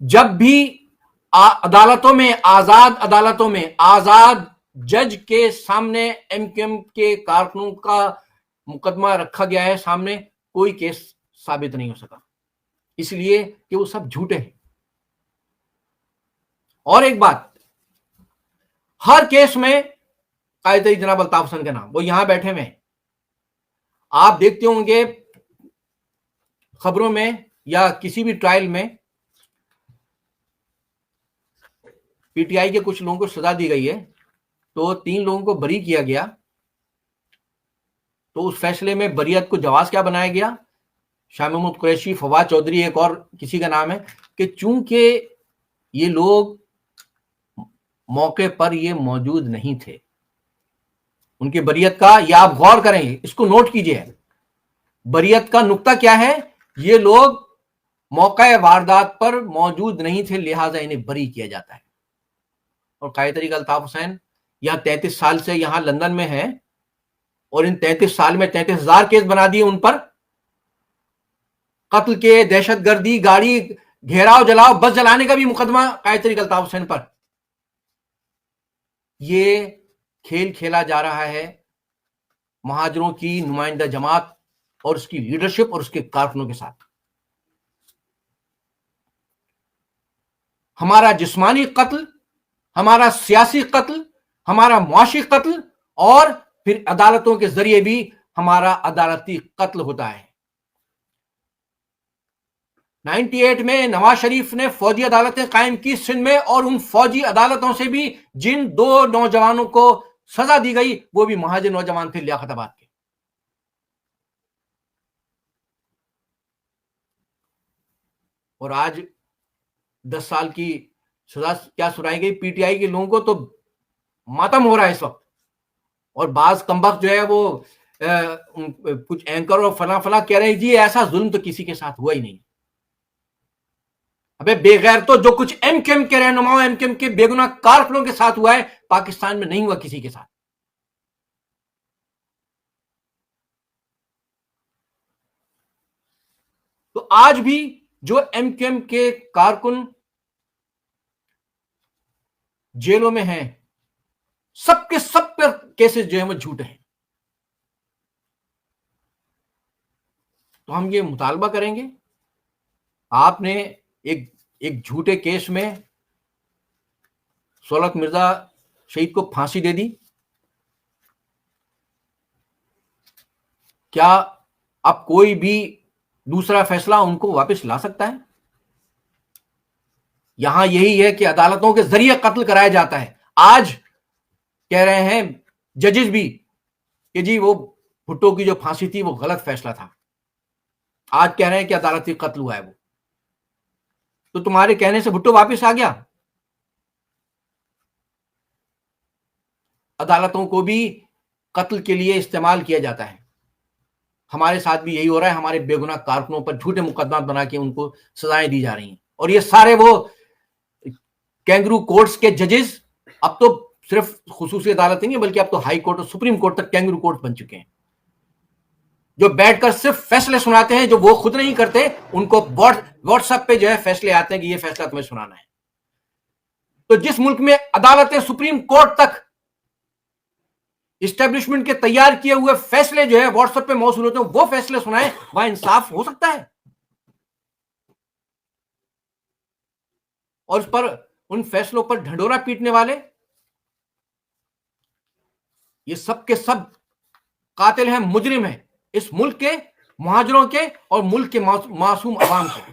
جب بھی عدالتوں میں، آزاد عدالتوں میں آزاد جج کے سامنے ایم کیو ایم کے کارکنوں کا مقدمہ رکھا گیا ہے سامنے، کوئی کیس ثابت نہیں ہو سکا، اس لیے کہ وہ سب جھوٹے ہیں۔ اور ایک بات، ہر کیس میں قائد جناب الطاف حسین کا نام، وہ یہاں بیٹھے ہوئے ہیں، آپ دیکھتے ہوں گے خبروں میں یا کسی بھی ٹرائل میں پی ٹی آئی کے کچھ لوگوں کو سزا دی گئی ہے تو 3 لوگوں کو بری کیا گیا، تو اس فیصلے میں بریت کو جواز کیا بنایا گیا؟ شاہ محمود قریشی، فواد چودھری، ایک اور کسی کا نام ہے، کہ چونکہ یہ لوگ موقع پر یہ موجود نہیں تھے، ان کی بریت کا، یہ آپ غور کریں، اس کو نوٹ کیجئے، بریت کا نقطہ کیا ہے؟ یہ لوگ موقع واردات پر موجود نہیں تھے، لہٰذا انہیں بری کیا جاتا ہے۔ اور قائد طریقہ الطاف حسین یہاں 33 سال سے یہاں لندن میں ہیں، اور ان 33 سال میں 33,000 کیس بنا دیے ان پر، قتل کے، دہشت گردی، گاڑی گھیراؤ جلاؤ، بس جلانے کا بھی مقدمہ قائد طریقہ الطاف حسین پر۔ یہ کھیل کھیلا جا رہا ہے مہاجروں کی نمائندہ جماعت اور اس کی لیڈرشپ اور اس کے کارکنوں کے ساتھ۔ ہمارا جسمانی قتل، ہمارا سیاسی قتل، ہمارا معاشی قتل، اور پھر عدالتوں کے ذریعے بھی ہمارا عدالتی قتل ہوتا ہے۔ 98 میں نواز شریف نے فوجی عدالتیں قائم کی سندھ میں، اور ان فوجی عدالتوں سے بھی جن 2 نوجوانوں کو سزا دی گئی وہ بھی مہاجر نوجوان تھے لیاقت آباد کے۔ اور آج 10 سال کی سزا کیا سنائی گئی پی ٹی آئی کے لوگوں کو، تو ماتم ہو رہا ہے اس وقت۔ اور بعض کمبخت جو ہے وہ کچھ اینکر اور فلاں فلاں کہہ رہے ہیں جی ایسا ظلم تو کسی کے ساتھ ہوا ہی نہیں۔ ابے بے غیر تو جو کچھ ایم کیو ایم کے رہنماؤں، ایم کیو ایم کے بے گناہ کارکنوں کے ساتھ ہوا ہے، پاکستان میں نہیں ہوا کسی کے ساتھ۔ تو آج بھی جو ایم کیو ایم کے کارکن جیلوں میں ہیں، سب کے سب پر کیسز جو ہیں وہ جھوٹے ہیں۔ تو ہم یہ مطالبہ کریں گے، آپ نے ایک جھوٹے کیس میں سولت مرزا شہید کو پھانسی دے دی، کیا اب کوئی بھی دوسرا فیصلہ ان کو واپس لا سکتا ہے؟ یہاں یہی ہے کہ عدالتوں کے ذریعے قتل کرایا جاتا ہے۔ آج کہہ رہے ہیں ججز بھی کہ جی وہ بھٹو کی جو پھانسی تھی وہ غلط فیصلہ تھا، آج کہہ رہے ہیں کہ عدالتی قتل ہوا ہے وہ، تو تمہارے کہنے سے بھٹو واپس آ گیا؟ عدالتوں کو بھی قتل کے لیے استعمال کیا جاتا ہے۔ ہمارے ساتھ بھی یہی ہو رہا ہے، ہمارے بے گناہ کارکنوں پر جھوٹے مقدمات بنا کے ان کو سزائیں دی جا رہی ہیں، اور یہ سارے وہ کینگرو کورٹس کے ججز، اب تو صرف خصوصی عدالتیں نہیں بلکہ اب تو ہائی کورٹ اور سپریم کورٹ تک کینگرو کورٹ بن چکے ہیں، جو بیٹھ کر صرف فیصلے سناتے ہیں جو وہ خود نہیں کرتے، ان کو واٹس ایپ پہ جو ہے فیصلے آتے ہیں کہ یہ فیصلہ تمہیں سنانا ہے۔ تو جس ملک میں عدالتیں سپریم کورٹ تک اسٹیبلشمنٹ کے تیار کیے ہوئے فیصلے جو ہے واٹس ایپ پہ موصول ہوتے ہیں وہ فیصلے سنائیں، وہاں انصاف ہو سکتا ہے؟ اور اس پر، ان فیصلوں پر ڈھنڈورا پیٹنے والے یہ سب کے سب قاتل ہیں، مجرم ہیں، اس ملک کے مہاجروں کے اور ملک کے معصوم عوام کے۔